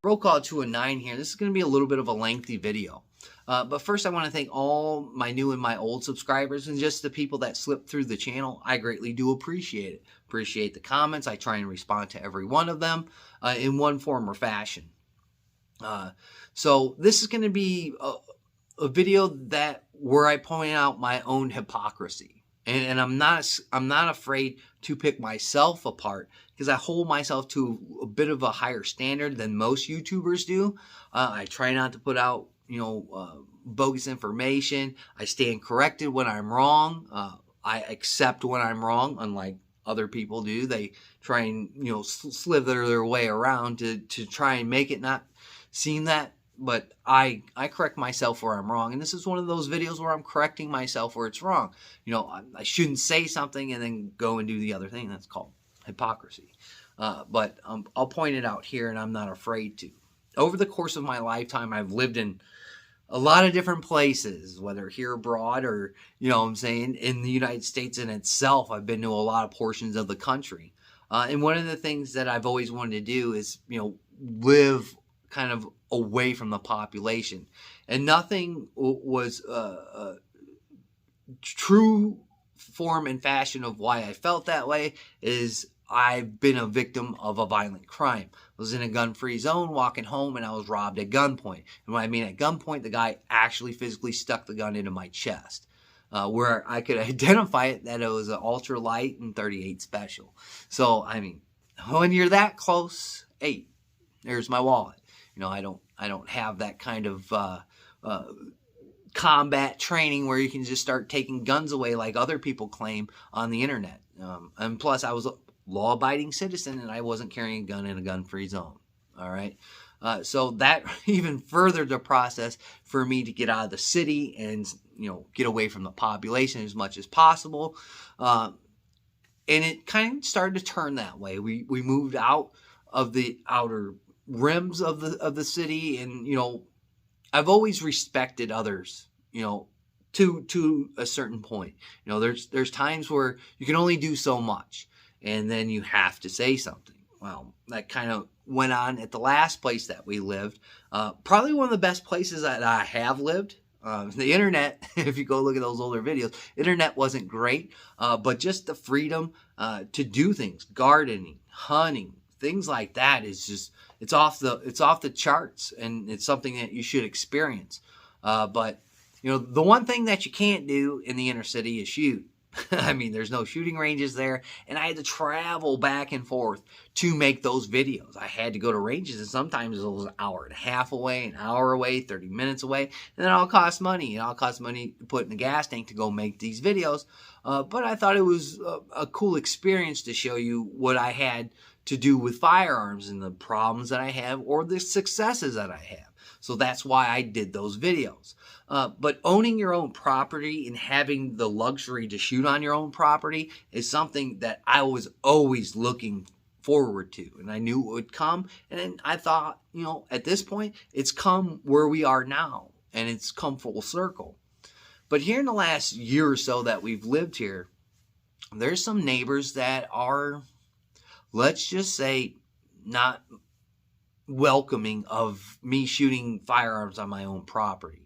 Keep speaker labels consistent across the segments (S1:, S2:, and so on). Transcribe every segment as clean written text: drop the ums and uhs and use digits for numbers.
S1: Roll call 209 here. This is going to be a little bit of a lengthy video. But first I want to thank all my new and my old subscribers and just the people that slip through the channel. I greatly do appreciate it. Appreciate the comments. I try and respond to every one of them in one form or fashion. So this is going to be a video where I point out my own hypocrisy. And I'm not afraid to pick myself apart because I hold myself to a bit of a higher standard than most YouTubers do. I try not to put out, bogus information. I stand corrected when I'm wrong. I accept when I'm wrong, unlike other people do. They try and, slither their way around to try and make it not seem that. But I correct myself where I'm wrong. And this is one of those videos where I'm correcting myself where it's wrong. I shouldn't say something and then go and do the other thing. That's called hypocrisy. But I'll point it out here, and I'm not afraid to. Over the course of my lifetime, I've lived in a lot of different places, whether here abroad or, in the United States in itself. I've been to a lot of portions of the country. And one of the things that I've always wanted to do is, live kind of away from the population. And nothing was a true form and fashion of why I felt that way is I've been a victim of a violent crime. I was in a gun-free zone walking home and I was robbed at gunpoint. And when I mean at gunpoint, the guy actually physically stuck the gun into my chest. Where I could identify it that it was an ultralight and 38 special. So, when you're that close, hey, there's my wallet. I don't have that kind of combat training where you can just start taking guns away like other people claim on the internet. And plus, I was a law-abiding citizen and I wasn't carrying a gun in a gun-free zone. All right. So that even furthered the process for me to get out of the city and, get away from the population as much as possible. And it kind of started to turn that way. We moved out of the outer rims of the city, and I've always respected others, to a certain point. There's times where you can only do so much and then you have to say something. Well, that kind of went on at the last place that we lived. Probably one of the best places that I have lived. The internet, if you go look at those older videos, internet wasn't great, but just the freedom to do things, gardening, hunting, things like that is just, it's off the charts, and it's something that you should experience. But the one thing that you can't do in the inner city is shoot. There's no shooting ranges there, and I had to travel back and forth to make those videos. I had to go to ranges, and sometimes it was an hour and a half away, an hour away, 30 minutes away, and it all cost money. It all cost money to put in the gas tank to go make these videos. But I thought it was a cool experience to show you what I had to do with firearms and the problems that I have or the successes that I have. So that's why I did those videos. But owning your own property and having the luxury to shoot on your own property is something that I was always looking forward to. And I knew it would come. And I thought, at this point, it's come where we are now. And it's come full circle. But here in the last year or so that we've lived here, there's some neighbors that are, let's just say, not welcoming of me shooting firearms on my own property.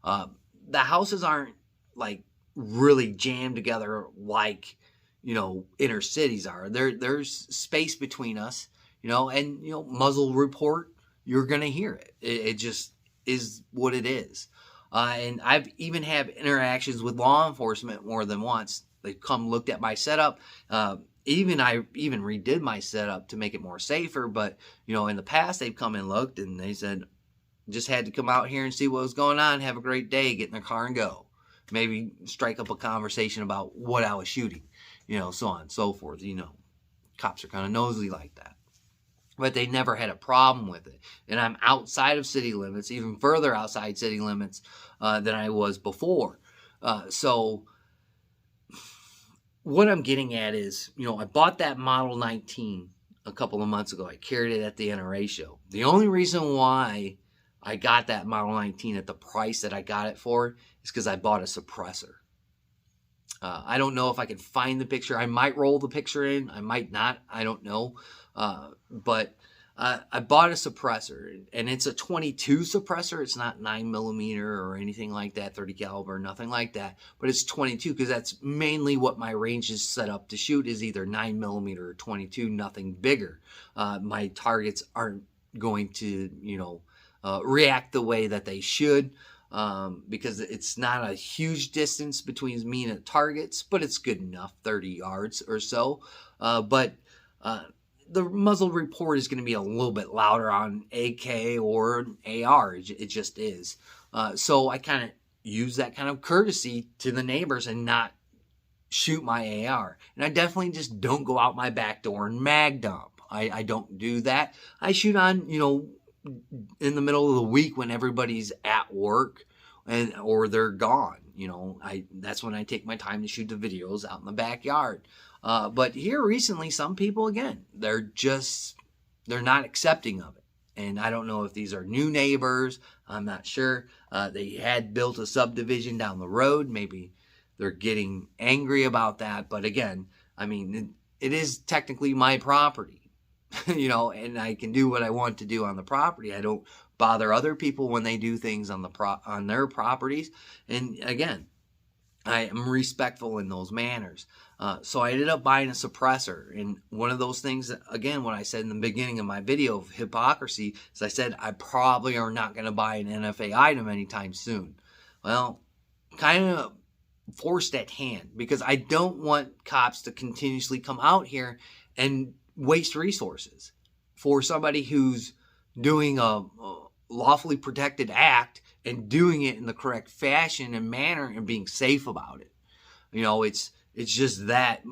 S1: The houses aren't like really jammed together like, inner cities are. There's space between us, and, muzzle report, you're going to hear it. It just is what it is. And I've even had interactions with law enforcement more than once. They've come looked at my setup. I even redid my setup to make it more safer. But, in the past, they've come and looked and they said, just had to come out here and see what was going on. Have a great day. Get in their car and go. Maybe strike up a conversation about what I was shooting, so on and so forth. Cops are kind of nosy like that. But they never had a problem with it. And I'm outside of city limits, even further outside city limits than I was before. So what I'm getting at is, I bought that Model 19 a couple of months ago. I carried it at the NRA show. The only reason why I got that Model 19 at the price that I got it for is because I bought a suppressor. I don't know if I can find the picture. I might roll the picture in. I might not. I don't know. But I bought a suppressor, and it's a 22 suppressor. It's not 9mm or anything like that, 30 caliber, nothing like that. But it's 22 because that's mainly what my range is set up to shoot, is either 9mm or 22, nothing bigger. My targets aren't going to, react the way that they should, because it's not a huge distance between me and the targets, but it's good enough, 30 yards or so. But the muzzle report is going to be a little bit louder on AK or AR. It just is. So I kind of use that kind of courtesy to the neighbors and not shoot my AR. And I definitely just don't go out my back door and mag dump. I don't do that. I shoot on, in the middle of the week when everybody's at work or they're gone. That's when I take my time to shoot the videos out in the backyard. But here recently, some people, again, they're not accepting of it. And I don't know if these are new neighbors. I'm not sure. They had built a subdivision down the road. Maybe they're getting angry about that. But again, I mean, it is technically my property, and I can do what I want to do on the property. I don't bother other people when they do things on their properties. And again, I am respectful in those manners. So I ended up buying a suppressor. And one of those things, again, what I said in the beginning of my video of hypocrisy, is I said I probably are not going to buy an NFA item anytime soon. Well, kind of forced at hand, because I don't want cops to continuously come out here and waste resources for somebody who's doing a lawfully protected act and doing it in the correct fashion and manner and being safe about it. It's just that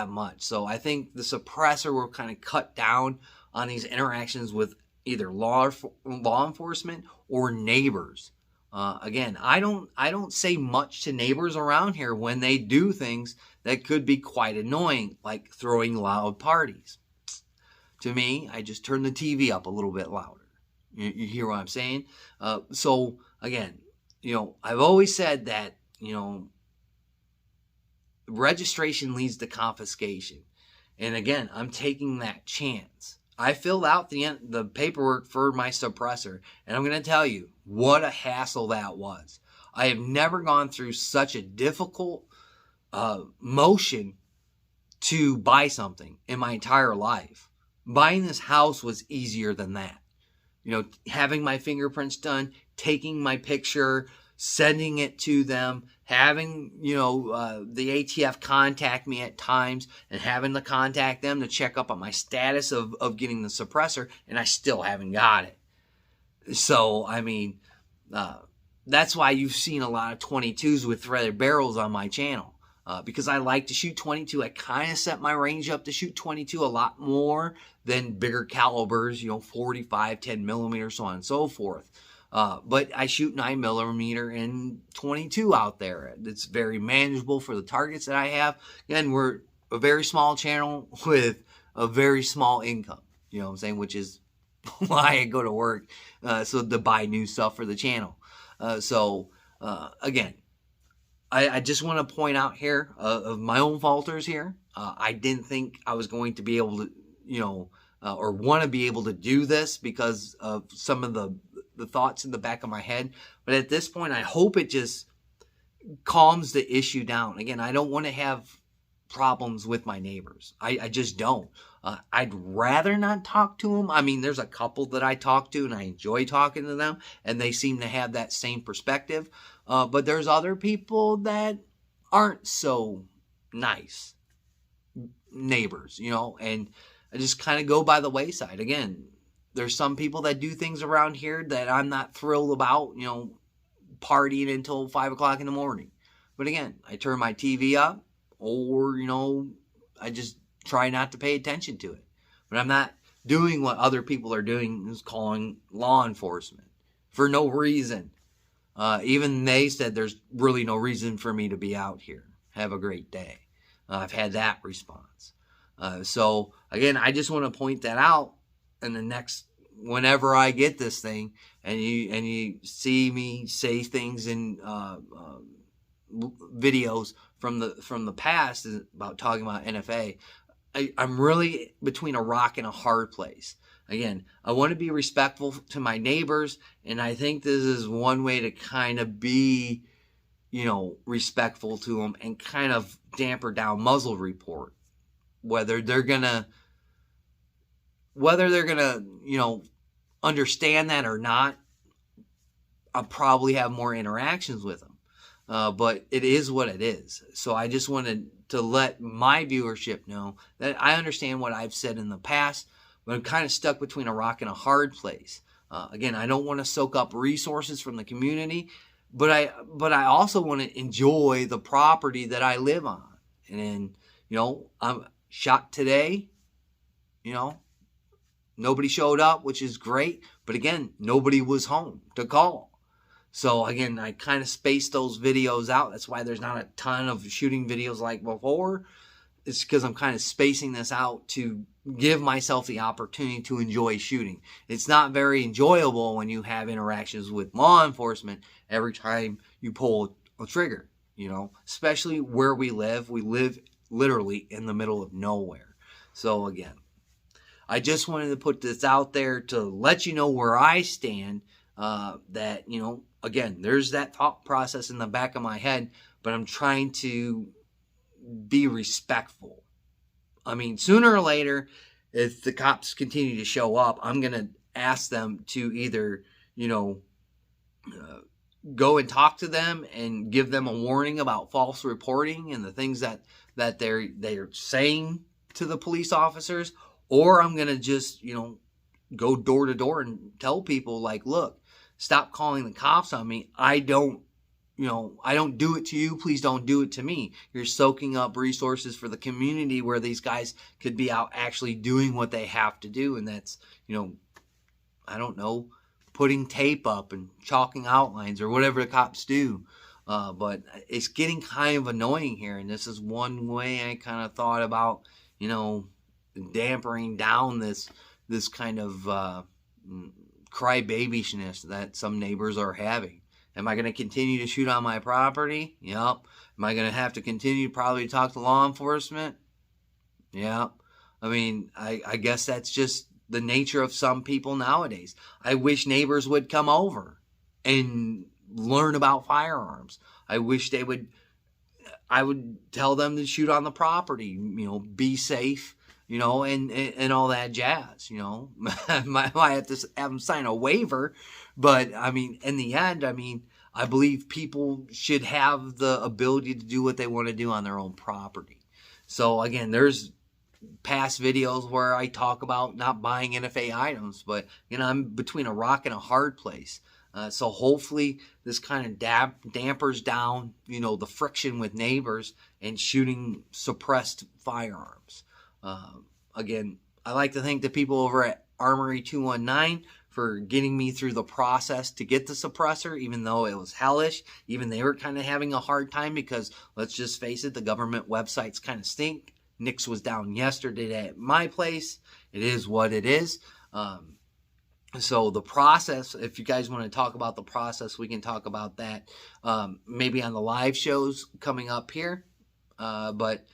S1: much. So I think the suppressor will kind of cut down on these interactions with either law enforcement or neighbors. Again, I don't say much to neighbors around here when they do things that could be quite annoying, like throwing loud parties. To me, I just turn the TV up a little bit louder. You hear what I'm saying? So again, I've always said that, registration leads to confiscation. And again, I'm taking that chance. I filled out the paperwork for my suppressor, and I'm going to tell you what a hassle that was. I have never gone through such a difficult motion to buy something in my entire life. Buying this house was easier than that. Having my fingerprints done, taking my picture, sending it to them, having, the ATF contact me at times, and having to contact them to check up on my status of getting the suppressor, and I still haven't got it. So, I mean, that's why you've seen a lot of 22s with threaded barrels on my channel. Because I like to shoot 22. I kind of set my range up to shoot 22 a lot more than bigger calibers, 45, 10mm, so on and so forth. But I shoot 9mm and 22 out there. It's very manageable for the targets that I have. Again, we're a very small channel with a very small income, what I'm saying, which is why I go to work, so to buy new stuff for the channel. Again, I just want to point out here of my own falters here. I didn't think I was going to be able to, or want to be able to do this because of some of the thoughts in the back of my head. But at this point, I hope it just calms the issue down. Again, I don't want to have problems with my neighbors. I just don't. I'd rather not talk to them. I mean, there's a couple that I talk to and I enjoy talking to them, and they seem to have that same perspective. But there's other people that aren't so nice neighbors, and I just kind of go by the wayside. Again, there's some people that do things around here that I'm not thrilled about, partying until 5 o'clock in the morning. But again, I turn my TV up, or, I just try not to pay attention to it. But I'm not doing what other people are doing, is calling law enforcement for no reason. Even they said there's really no reason for me to be out here. Have a great day. I've had that response. So again, I just want to point that out. And whenever I get this thing, and you see me say things in videos from the past about talking about NFA, I'm really between a rock and a hard place. again, I want to be respectful to my neighbors, and I think this is one way to kind of be, respectful to them and kind of damper down muzzle report. Whether they're gonna, understand that or not, I'll probably have more interactions with them. But it is what it is. So I just wanted to let my viewership know that I understand what I've said in the past, but I'm kind of stuck between a rock and a hard place. Again, I don't want to soak up resources from the community, but I also want to enjoy the property that I live on. And I'm shot today. Nobody showed up, which is great. But again, nobody was home to call. So again, I kind of spaced those videos out. That's why there's not a ton of shooting videos like before. It's because I'm kind of spacing this out to give myself the opportunity to enjoy shooting. It's not very enjoyable when you have interactions with law enforcement every time you pull a trigger, especially where we live. We live literally in the middle of nowhere. So again, I just wanted to put this out there to let you know where I stand, that, again, there's that thought process in the back of my head, but I'm trying to be respectful. I mean, sooner or later, if the cops continue to show up, I'm going to ask them to either, go and talk to them and give them a warning about false reporting and the things that they're saying to the police officers, or I'm going to just, go door to door and tell people, like, look, stop calling the cops on me. I don't do it to you. Please don't do it to me. You're soaking up resources for the community where these guys could be out actually doing what they have to do. And that's, I don't know, putting tape up and chalking outlines or whatever the cops do. But it's getting kind of annoying here. And this is one way I kind of thought about, dampering down this kind of crybabishness that some neighbors are having. Am I going to continue to shoot on my property? Yep. Am I going to have to continue to probably talk to law enforcement? Yep. I mean, I guess that's just the nature of some people nowadays. I wish neighbors would come over and learn about firearms. I wish I would tell them to shoot on the property, be safe, and all that jazz, I might have to have them sign a waiver, but I mean, in the end, I believe people should have the ability to do what they want to do on their own property. So again, there's past videos where I talk about not buying NFA items, but I'm between a rock and a hard place. So hopefully this kind of dampers down, the friction with neighbors and shooting suppressed firearms. Again, I like to thank the people over at Armory 219 for getting me through the process to get the suppressor, even though it was hellish. Even they were kind of having a hard time because, let's just face it, the government websites kind of stink. Nix was down yesterday at my place. It is what it is. So the process, if you guys want to talk about the process, we can talk about that maybe on the live shows coming up here. But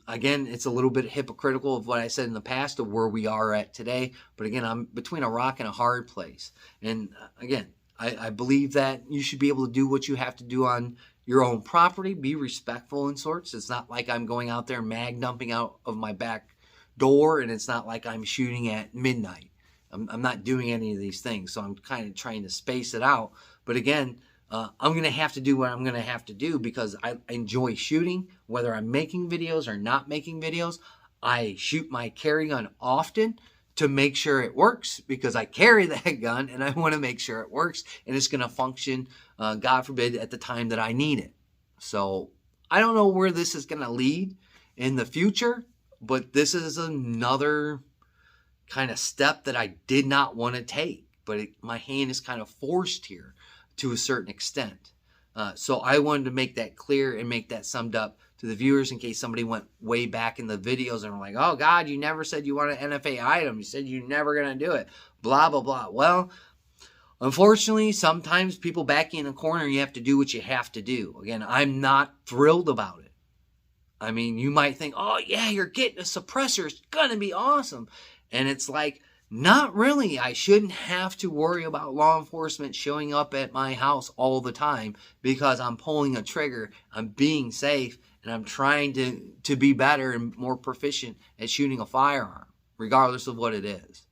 S1: again, it's a little bit hypocritical of what I said in the past of where we are at today. But again, I'm between a rock and a hard place. And again, I believe that you should be able to do what you have to do on your own property. Be respectful in sorts. It's not like I'm going out there mag dumping out of my back door, and it's not like I'm shooting at midnight. I'm not doing any of these things. So I'm kind of trying to space it out. But again, I'm going to have to do what I'm going to have to do because I enjoy shooting, whether I'm making videos or not making videos. I shoot my carry gun often to make sure it works because I carry that gun and I want to make sure it works and it's going to function, God forbid, at the time that I need it. So I don't know where this is going to lead in the future, but this is another kind of step that I did not want to take, but my hand is kind of forced here to a certain extent. So I wanted to make that clear and make that summed up to the viewers in case somebody went way back in the videos and were like, oh God, you never said you want an NFA item. You said you're never going to do it. Blah, blah, blah. Well, unfortunately, sometimes people back you in a corner and you have to do what you have to do. Again, I'm not thrilled about it. I mean, you might think, oh yeah, you're getting a suppressor. It's going to be awesome. And it's like, not really. I shouldn't have to worry about law enforcement showing up at my house all the time because I'm pulling a trigger, I'm being safe, and I'm trying to be better and more proficient at shooting a firearm, regardless of what it is.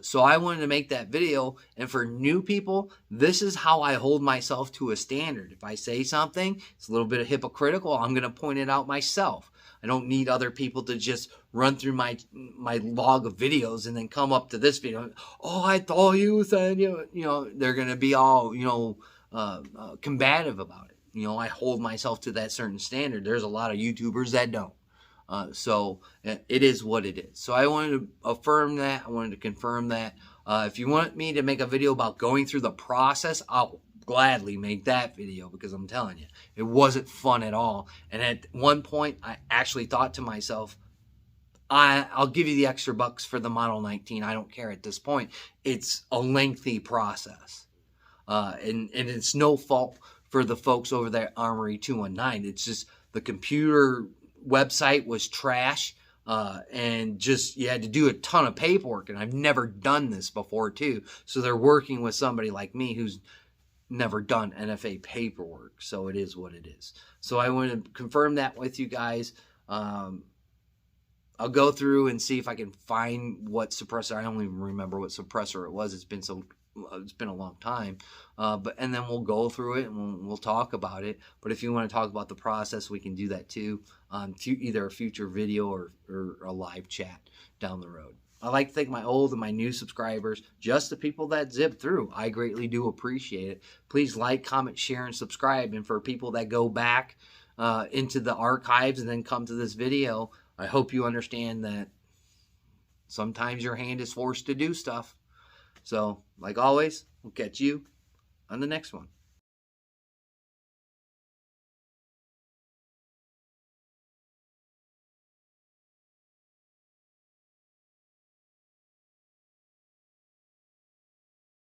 S1: So I wanted to make that video, and for new people, this is how I hold myself to a standard. If I say something, it's a little bit hypocritical, I'm going to point it out myself. I don't need other people to just run through my log of videos and then come up to this video. Oh, I thought you said, they're going to be all, combative about it. I hold myself to that certain standard. There's a lot of YouTubers that don't. So it is what it is. So I wanted to affirm that. I wanted to confirm that. If you want me to make a video about going through the process, I'll gladly make that video, because I'm telling you, it wasn't fun at all. And at one point, I actually thought to myself, I'll give you the extra bucks for the Model 19. I don't care at this point. It's a lengthy process. And it's no fault for the folks over there at Armory 219. It's just the computer website was trash, and just you had to do a ton of paperwork, and I've never done this before too, so they're working with somebody like me who's never done NFA paperwork, so it is what it is. So I want to confirm that with you guys. I'll go through and see if I can find what suppressor. I don't even remember what suppressor it was. It's been a long time, and then we'll go through it and we'll talk about it. But if you want to talk about the process, we can do that too, either a future video or a live chat down the road. I like to thank my old and my new subscribers, just the people that zip through. I greatly do appreciate it. Please like, comment, share, and subscribe. And for people that go back into the archives and then come to this video, I hope you understand that sometimes your hand is forced to do stuff. So, like always, we'll catch you on the next one.